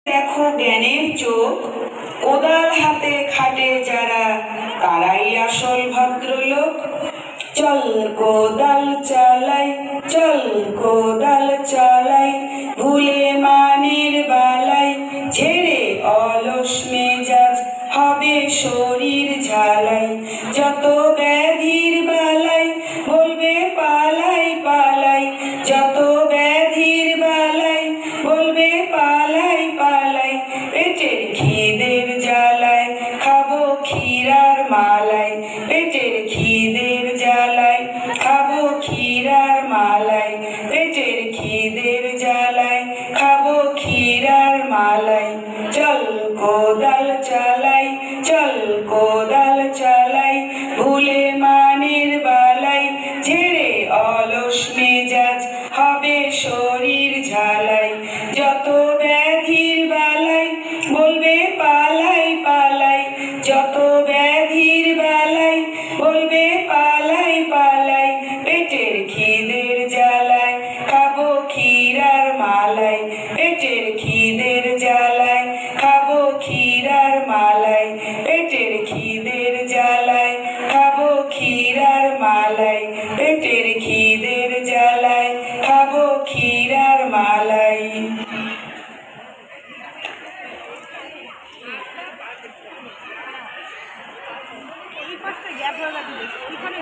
দেখো জ্ঞানের চোখ, কোদাল হাতে খাটে যারা, তারাই আসল ভদ্রলোক। চল কোদাল চালাই, চল কোদাল চালাই, ভুলে মানের বালাই, ছেড়ে অলস মেজাজ, হবে শরীর ঝালাই। যত ব্যাধির বালাই, বলবে পালাই পালাই, যত ব্যাধির বালাই, বলবে পালাই পালাই। পেটের খিদের জ্বালায় খাবো ক্ষীরার মালাই, পেটের খিদের জ্বালায় খাবো ক্ষীরার মালাই, পেটের খিদের জ্বালায় খাবো ক্ষীরার মালাই। চল কোদাল চালাই, চল কোদাল চালাই, ভুলে মানের বালাই, ছেড়ে অলস মেজাজ, হবে শরীর ঝালাই। যত ব্যাধির বালাই, বলবে পালাই পালাই, যত ব্যাধির বালাই, বলবে পালাই পালাই। পেটের খিদের জ্বালায় খাবো ক্ষীরার মালাই, পেটের খিদের জ্বালায় খাবো ক্ষীরার মালাই, পেটের খিদের জ্বালায় খাবো ক্ষীরার মালাই, পেটের খিদের জ্বালায় খাবো ক্ষীরার মালাই। এই পাশটা গ্যাপ হয়ে গেছে, ওইখানে